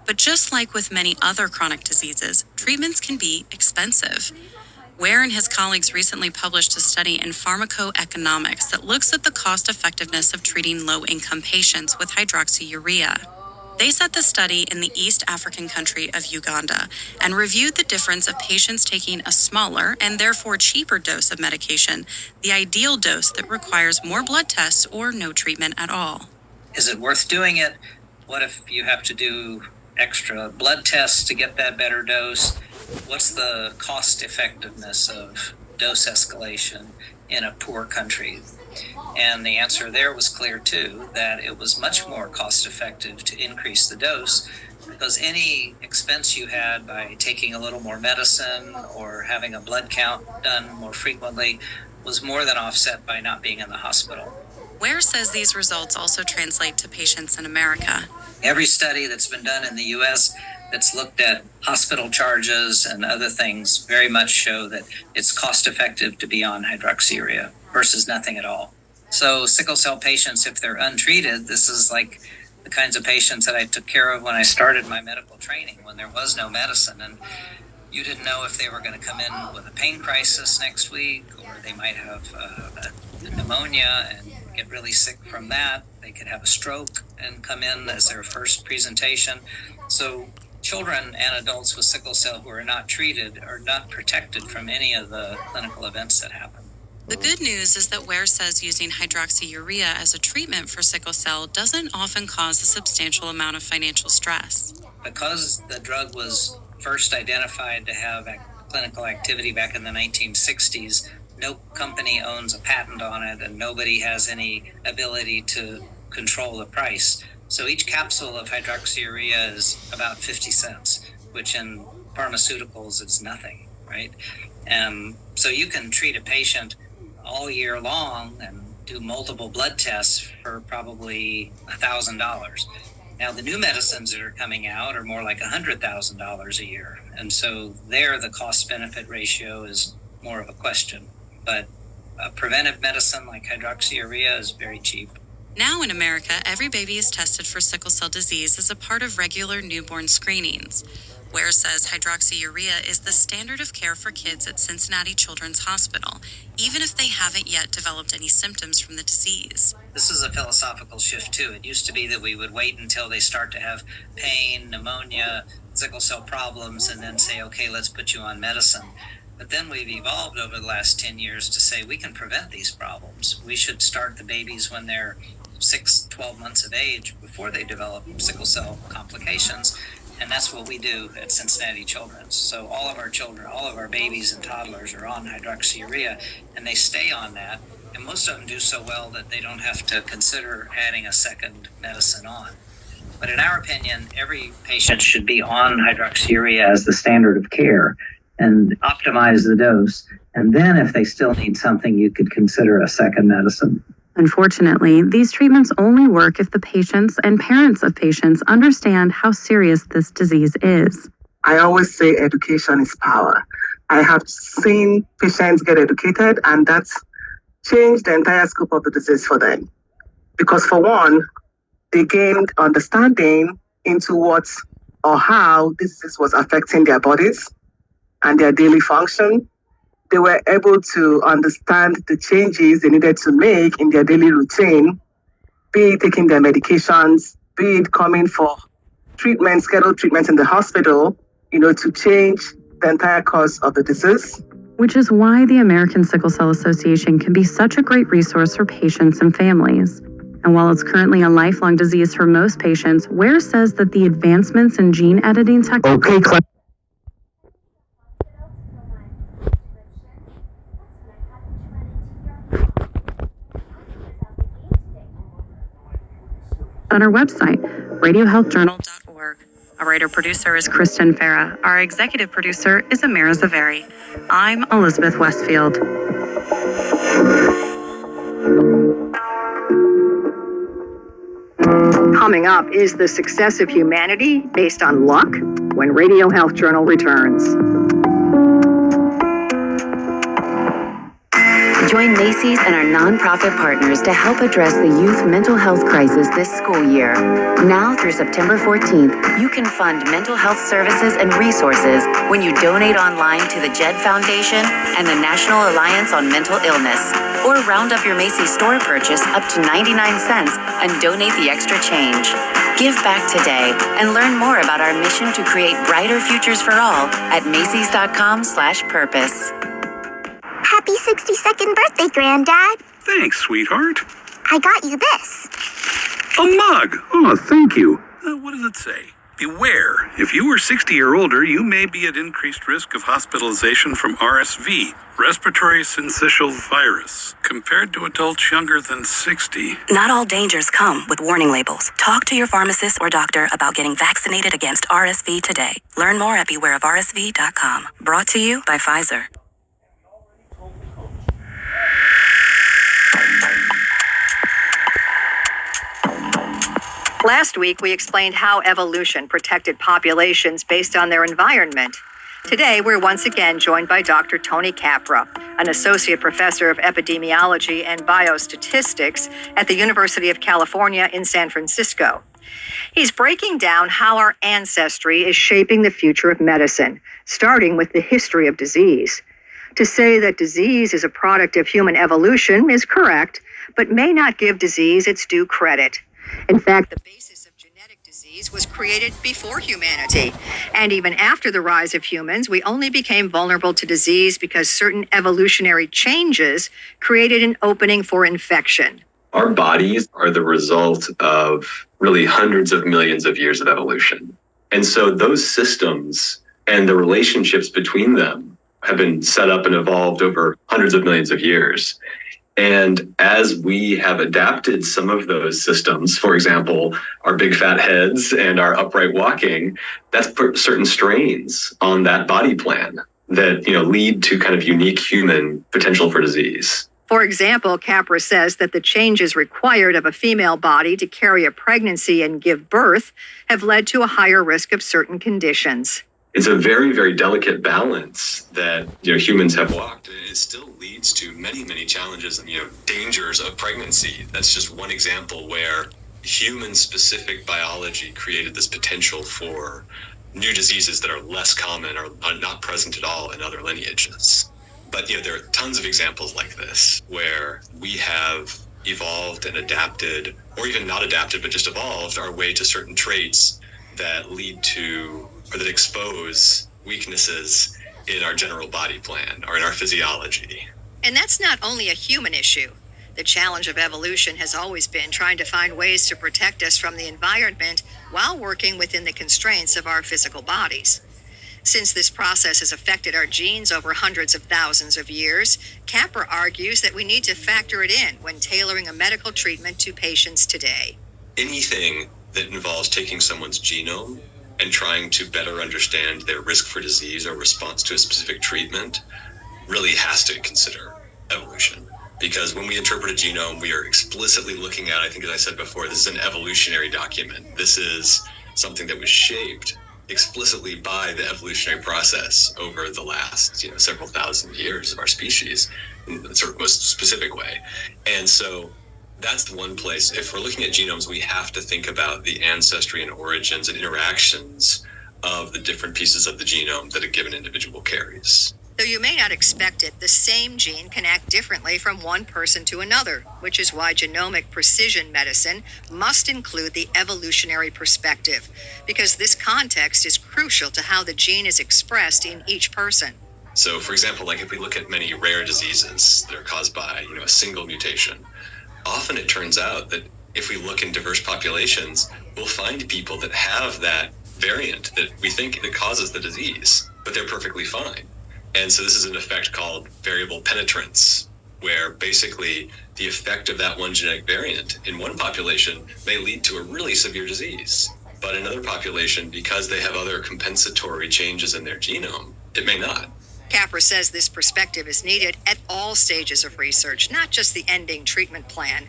But just like with many other chronic diseases, treatments can be expensive. Ware and his colleagues recently published a study in Pharmacoeconomics that looks at the cost effectiveness of treating low-income patients with hydroxyurea. They set the study in the East African country of Uganda and reviewed the difference of patients taking a smaller and therefore cheaper dose of medication, the ideal dose that requires more blood tests or no treatment at all. Is it worth doing it? What if you have to do extra blood tests to get that better dose? What's the cost effectiveness of dose escalation in a poor country? And the answer there was clear too, that it was much more cost effective to increase the dose because any expense you had by taking a little more medicine or having a blood count done more frequently was more than offset by not being in the hospital. Ware says these results also translate to patients in America. Every study that's been done in the US that's looked at hospital charges and other things very much show that it's cost effective to be on hydroxyurea versus nothing at all. So sickle cell patients, if they're untreated, this is like the kinds of patients that I took care of when I started my medical training, when there was no medicine. And you didn't know if they were going to come in with a pain crisis next week, or they might have a pneumonia and get really sick from that. They could have a stroke and come in as their first presentation. So children and adults with sickle cell who are not treated are not protected from any of the clinical events that happen. The good news is that Ware says using hydroxyurea as a treatment for sickle cell doesn't often cause a substantial amount of financial stress. Because the drug was first identified to have clinical activity back in the 1960s, no company owns a patent on it and nobody has any ability to control the price. So each capsule of hydroxyurea is about 50 cents, which in pharmaceuticals is nothing, right? So you can treat a patient all year long and do multiple blood tests for probably $1,000. Now, the new medicines that are coming out are more like $100,000 a year. And so there, the cost-benefit ratio is more of a question. But a preventive medicine like hydroxyurea is very cheap. Now in America, every baby is tested for sickle cell disease as a part of regular newborn screenings. Ware says hydroxyurea is the standard of care for kids at Cincinnati Children's Hospital, even if they haven't yet developed any symptoms from the disease. This is a philosophical shift too. It used to be that we would wait until they start to have pain, pneumonia, sickle cell problems, and then say, okay, let's put you on medicine. But then we've evolved over the last 10 years to say we can prevent these problems. We should start the babies when they're 6, 12 months of age before they develop sickle cell complications. And that's what we do at Cincinnati Children's. So all of our children, all of our babies and toddlers are on hydroxyurea, and they stay on that. And most of them do so well that they don't have to consider adding a second medicine on. But in our opinion, every patient should be on hydroxyurea as the standard of care and optimize the dose. And then if they still need something, you could consider a second medicine. Unfortunately, these treatments only work if the patients and parents of patients understand how serious this disease is. I always say education is power. I have seen patients get educated, and that's changed the entire scope of the disease for them. Because for one, they gained understanding into what or how this disease was affecting their bodies and their daily function. They were able to understand the changes they needed to make in their daily routine, be it taking their medications, be it coming for treatment, scheduled treatments in the hospital, to change the entire course of the disease. Which is why the American Sickle Cell Association can be such a great resource for patients and families. And while it's currently a lifelong disease for most patients, Ware says that the advancements in gene editing technology... on our website, radiohealthjournal.org. Our writer-producer is Kristen Farah. Our executive producer is Amira Zaveri. I'm Elizabeth Westfield. Coming up, is the success of humanity based on luck? When Radio Health Journal returns. Join Macy's and our nonprofit partners to help address the youth mental health crisis this school year. Now through September 14th, you can fund mental health services and resources when you donate online to the JED Foundation and the National Alliance on Mental Illness. Or round up your Macy's store purchase up to 99 cents and donate the extra change. Give back today and learn more about our mission to create brighter futures for all at Macys.com/purpose. Happy 62nd birthday, Granddad. Thanks, sweetheart. I got you this. A mug. Oh, thank you. What does it say? Beware, if you are 60 or older, you may be at increased risk of hospitalization from RSV, respiratory syncytial virus, compared to adults younger than 60. Not all dangers come with warning labels. Talk to your pharmacist or doctor about getting vaccinated against RSV today. Learn more at bewareofrsv.com. Brought to you by Pfizer. Last week, we explained how evolution protected populations based on their environment. Today, we're once again joined by Dr. Tony Capra, an associate professor of epidemiology and biostatistics at the University of California in San Francisco. He's breaking down how our ancestry is shaping the future of medicine, starting with the history of disease. To say that disease is a product of human evolution is correct, but may not give disease its due credit. In fact, the basis of genetic disease was created before humanity. And even after the rise of humans, we only became vulnerable to disease because certain evolutionary changes created an opening for infection. Our bodies are the result of really hundreds of millions of years of evolution. And so those systems and the relationships between them have been set up and evolved over hundreds of millions of years. And as we have adapted some of those systems, for example, our big fat heads and our upright walking, that's put certain strains on that body plan that, lead to kind of unique human potential for disease. For example, Capra says that the changes required of a female body to carry a pregnancy and give birth have led to a higher risk of certain conditions. It's a very, very delicate balance that humans have walked, and it still leads to many, many challenges and dangers of pregnancy. That's just one example where human-specific biology created this potential for new diseases that are less common or are not present at all in other lineages. But there are tons of examples like this where we have evolved and adapted, or even not adapted, but just evolved our way to certain traits that lead to or that expose weaknesses in our general body plan or in our physiology. And that's not only a human issue. The challenge of evolution has always been trying to find ways to protect us from the environment while working within the constraints of our physical bodies. Since this process has affected our genes over hundreds of thousands of years, Capra argues that we need to factor it in when tailoring a medical treatment to patients today. Anything that involves taking someone's genome and trying to better understand their risk for disease or response to a specific treatment really has to consider evolution. Because when we interpret a genome, we are explicitly looking at, I think as I said before, this is an evolutionary document. This is something that was shaped explicitly by the evolutionary process over the last several thousand years of our species in the sort of most specific way. And so that's the one place. If we're looking at genomes, we have to think about the ancestry and origins and interactions of the different pieces of the genome that a given individual carries. Though you may not expect it, the same gene can act differently from one person to another, which is why genomic precision medicine must include the evolutionary perspective, because this context is crucial to how the gene is expressed in each person. So, for example, if we look at many rare diseases that are caused by, a single mutation, often it turns out that if we look in diverse populations, we'll find people that have that variant that we think that causes the disease, but they're perfectly fine. And so this is an effect called variable penetrance. where basically the effect of that one genetic variant in one population may lead to a really severe disease. But in another population, because they have other compensatory changes in their genome, it may not. Capra says this perspective is needed at all stages of research, not just the ending treatment plan.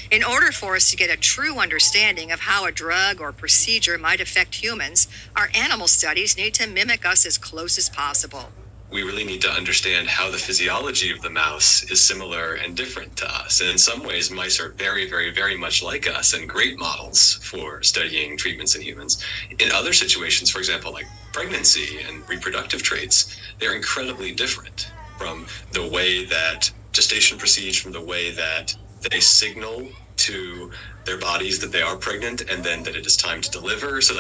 In order for us to get a true understanding of how a drug or procedure might affect humans, our animal studies need to mimic us as close as possible. We really need to understand how the physiology of the mouse is similar and different to us. And in some ways, mice are very, very, very much like us and great models for studying treatments in humans. In other situations, for example, like pregnancy and reproductive traits, they're incredibly different from the way that gestation proceeds, from the way that they signal to their bodies that they are pregnant and then that it is time to deliver. So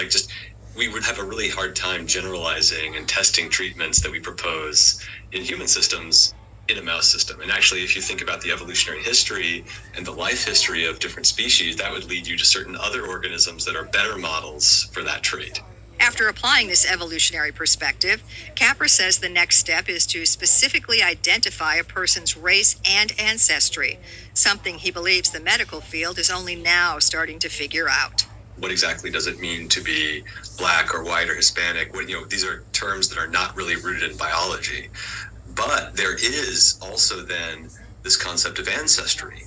we would have a really hard time generalizing and testing treatments that we propose in human systems in a mouse system. And actually, if you think about the evolutionary history and the life history of different species, that would lead you to certain other organisms that are better models for that trait. After applying this evolutionary perspective, Capra says the next step is to specifically identify a person's race and ancestry, something he believes the medical field is only now starting to figure out. What exactly does it mean to be black or white or Hispanic? These are terms that are not really rooted in biology. But there is also then this concept of ancestry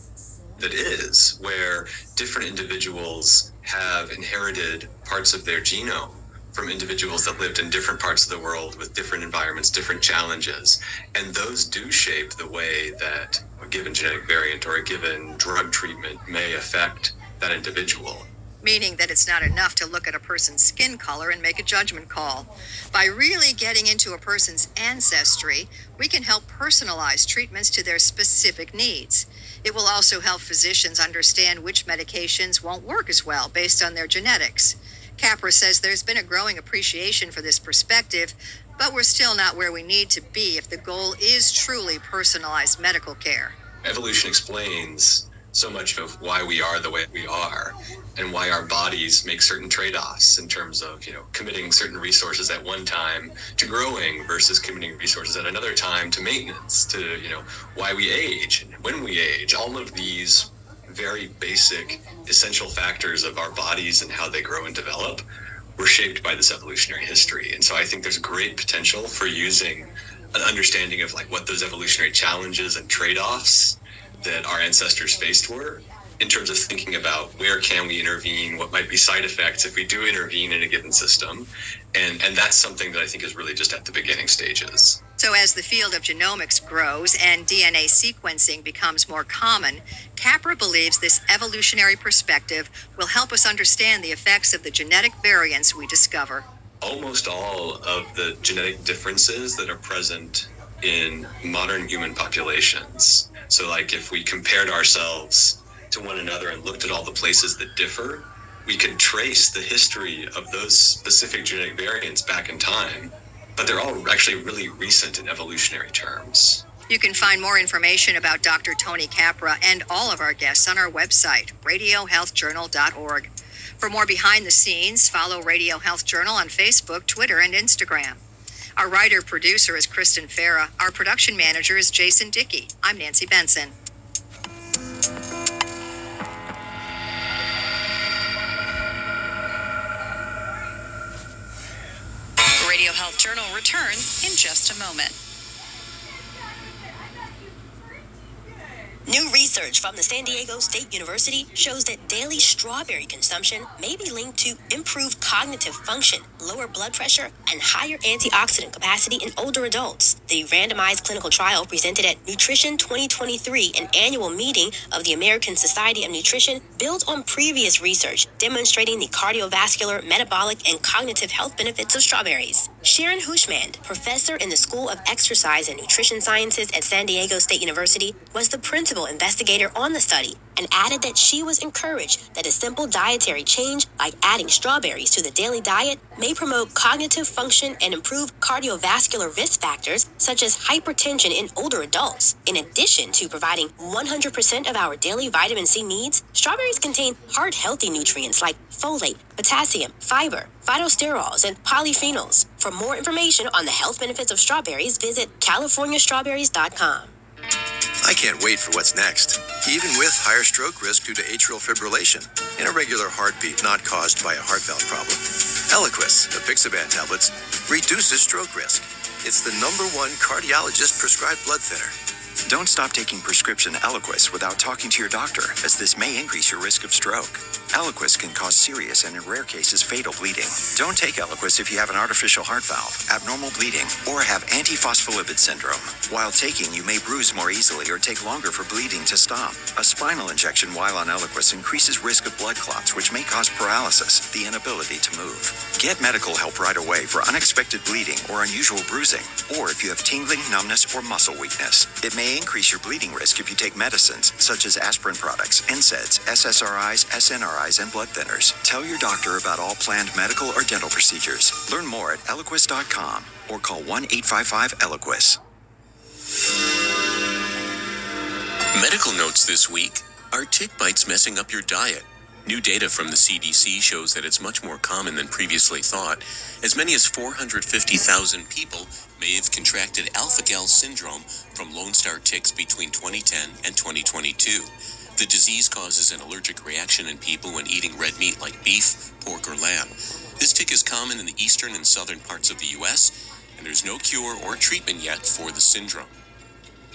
that is where different individuals have inherited parts of their genome from individuals that lived in different parts of the world with different environments, different challenges. And those do shape the way that a given genetic variant or a given drug treatment may affect that individual. Meaning that it's not enough to look at a person's skin color and make a judgment call. By really getting into a person's ancestry, we can help personalize treatments to their specific needs. It will also help physicians understand which medications won't work as well based on their genetics. Capra says there's been a growing appreciation for this perspective, but we're still not where we need to be if the goal is truly personalized medical care. Evolution explains so much of why we are the way we are and why our bodies make certain trade-offs in terms of, committing certain resources at one time to growing versus committing resources at another time to maintenance, to, why we age and when we age. All of these very basic, essential factors of our bodies and how they grow and develop were shaped by this evolutionary history. And so I think there's great potential for using an understanding of what those evolutionary challenges and trade-offs that our ancestors faced were in terms of thinking about where can we intervene, what might be side effects if we do intervene in a given system. And that's something that I think is really just at the beginning stages. So as the field of genomics grows and DNA sequencing becomes more common, Capra believes this evolutionary perspective will help us understand the effects of the genetic variants we discover. Almost all of the genetic differences that are present in modern human populations. So if we compared ourselves to one another and looked at all the places that differ, we could trace the history of those specific genetic variants back in time, but they're all actually really recent in evolutionary terms. You can find more information about Dr. Tony Capra and all of our guests on our website, radiohealthjournal.org. For more behind the scenes, follow Radio Health Journal on Facebook, Twitter, and Instagram. Our writer-producer is Kristen Farah. Our production manager is Jason Dickey. I'm Nancy Benson. Radio Health Journal returns in just a moment. New research from the San Diego State University shows that daily strawberry consumption may be linked to improved cognitive function, lower blood pressure, and higher antioxidant capacity in older adults. The randomized clinical trial presented at Nutrition 2023, an annual meeting of the American Society of Nutrition, built on previous research demonstrating the cardiovascular, metabolic, and cognitive health benefits of strawberries. Sharon Hushmand, professor in the School of Exercise and Nutrition Sciences at San Diego State University, was the principal investigator on the study and added that she was encouraged that a simple dietary change like adding strawberries to the daily diet may promote cognitive function and improve cardiovascular risk factors such as hypertension in older adults. In addition to providing 100% of our daily vitamin C needs, strawberries contain heart-healthy nutrients like folate, potassium, fiber, phytosterols, and polyphenols. For more information on the health benefits of strawberries, visit CaliforniaStrawberries.com. I can't wait for what's next. Even with higher stroke risk due to atrial fibrillation, an irregular heartbeat not caused by a heart valve problem. Eliquis, the Pixaban tablets, reduces stroke risk. It's the #1 cardiologist prescribed blood thinner. Don't stop taking prescription Eliquis without talking to your doctor, as this may increase your risk of stroke. Eliquis can cause serious and in rare cases fatal bleeding. Don't take Eliquis if you have an artificial heart valve, abnormal bleeding, or have antiphospholipid syndrome. While taking, you may bruise more easily or take longer for bleeding to stop. A spinal injection while on Eliquis increases risk of blood clots, which may cause paralysis, the inability to move. Get medical help right away for unexpected bleeding or unusual bruising, or if you have tingling, numbness, or muscle weakness. It may increase your bleeding risk if you take medicines such as aspirin products, NSAIDs, SSRIs, SNRIs, and blood thinners. Tell your doctor about all planned medical or dental procedures. Learn more at Eliquis.com or call 1-855-ELIQUIS. Medical notes this week. Are tick bites messing up your diet? New data from the CDC shows that it's much more common than previously thought. As many as 450,000 people may have contracted alpha-gal syndrome from Lone Star ticks between 2010 and 2022. The disease causes an allergic reaction in people when eating red meat like beef, pork, or lamb. This tick is common in the eastern and southern parts of the U.S., and there's no cure or treatment yet for the syndrome.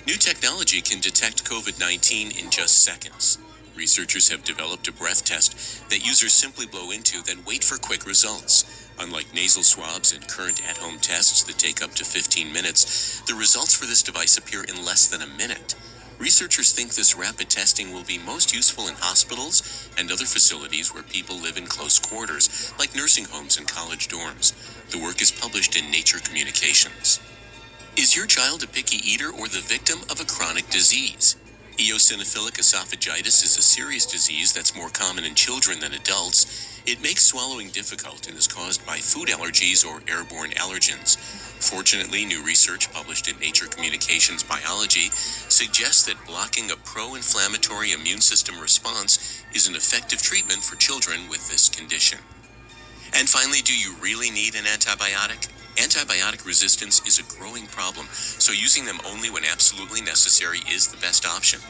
New technology can detect COVID-19 in just seconds. Researchers have developed a breath test that users simply blow into, then wait for quick results. Unlike nasal swabs and current at-home tests that take up to 15 minutes, the results for this device appear in less than a minute. Researchers think this rapid testing will be most useful in hospitals and other facilities where people live in close quarters, like nursing homes and college dorms. The work is published in Nature Communications. Is your child a picky eater or the victim of a chronic disease? Eosinophilic esophagitis is a serious disease that's more common in children than adults. It makes swallowing difficult and is caused by food allergies or airborne allergens. Fortunately, new research published in Nature Communications Biology suggests that blocking a pro-inflammatory immune system response is an effective treatment for children with this condition. And finally, do you really need an antibiotic? Antibiotic resistance is a growing problem, so using them only when absolutely necessary is the best option.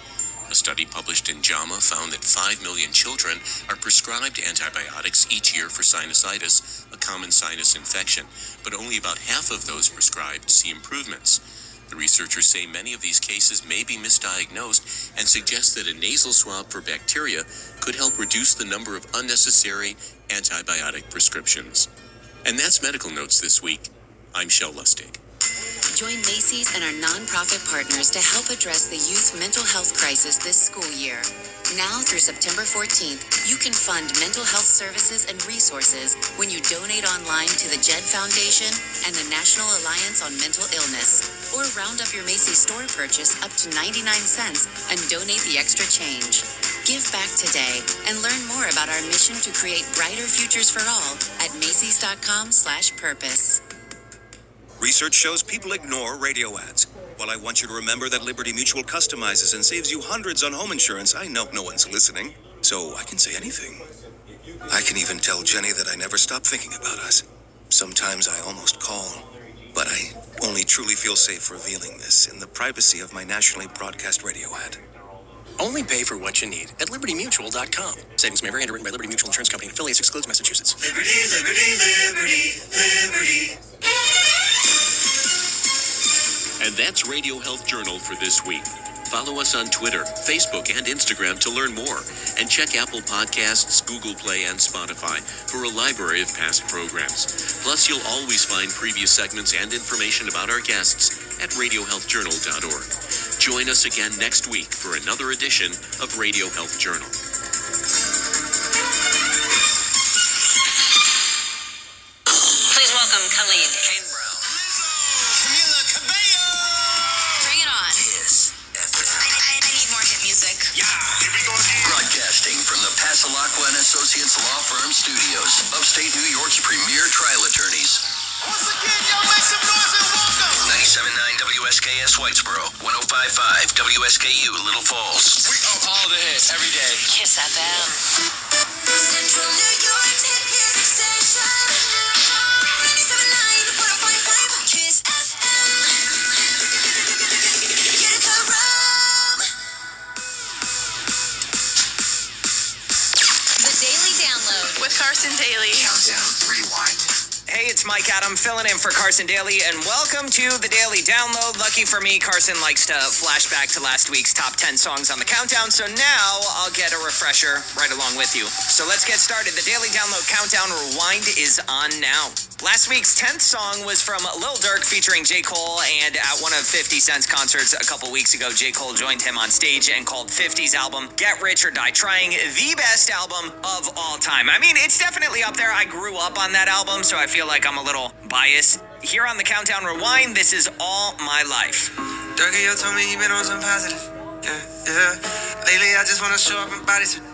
A study published in JAMA found that 5 million children are prescribed antibiotics each year for sinusitis, a common sinus infection, but only about half of those prescribed see improvements. The researchers say many of these cases may be misdiagnosed and suggest that a nasal swab for bacteria could help reduce the number of unnecessary antibiotic prescriptions. And that's Medical Notes this week. I'm Shel Lustig. Join Macy's and our nonprofit partners to help address the youth mental health crisis this school year. Now through September 14th, you can fund mental health services and resources when you donate online to the JED Foundation and the National Alliance on Mental Illness, or round up your Macy's store purchase up to 99 cents and donate the extra change. Give back today and learn more about our mission to create brighter futures for all at Macy's.com/purpose. Research shows people ignore radio ads. While I want you to remember that Liberty Mutual customizes and saves you hundreds on home insurance, I know no one's listening, so I can say anything. I can even tell Jenny that I never stop thinking about us. Sometimes I almost call, but I only truly feel safe revealing this in the privacy of my nationally broadcast radio ad. Only pay for what you need at LibertyMutual.com. Savings may vary. Underwritten by Liberty Mutual Insurance Company and affiliates. Excludes Massachusetts. Liberty, liberty, liberty, liberty. And that's Radio Health Journal for this week. Follow us on Twitter, Facebook, and Instagram to learn more. And check Apple Podcasts, Google Play, and Spotify for a library of past programs. Plus, you'll always find previous segments and information about our guests at RadioHealthJournal.org. Join us again next week for another edition of Radio Health Journal. Please welcome Khalid. Kane Brown. Camila Cabello. Bring it on. I need more hit music. Yeah, here we go again. Broadcasting from the Passalacqua & Associates Law Firm Studios, upstate New York's premier trial attorneys. Once again, y'all make some noise and welcome. 97.9 WSKS Whitesboro, 105.5 WSKU Little Falls. We are all the hits every day. Kiss FM. Central New York's hit music station. 97.9, 105.5 Kiss FM. Get the rum. Carson Daly. Countdown, rewind. Hey, it's Mike Adam filling in for Carson Daly, and welcome to the Daily Download. Lucky for me, Carson likes to flash back to last week's top 10 songs on the countdown, so now I'll get a refresher right along with you. So let's get started. The Daily Download Countdown Rewind is on now. Last week's 10th song was from Lil Durk featuring J. Cole, and at one of 50 Cent's concerts a couple weeks ago, J. Cole joined him on stage and called 50's album Get Rich or Die Trying the best album of all time. I mean, it's definitely up there. I grew up on that album, so I feel like I'm a little biased. Here on the Countdown Rewind, this is All My Life. Durky, told me he been on some positive. Yeah. Lately, I just wanna show up in bodysuit.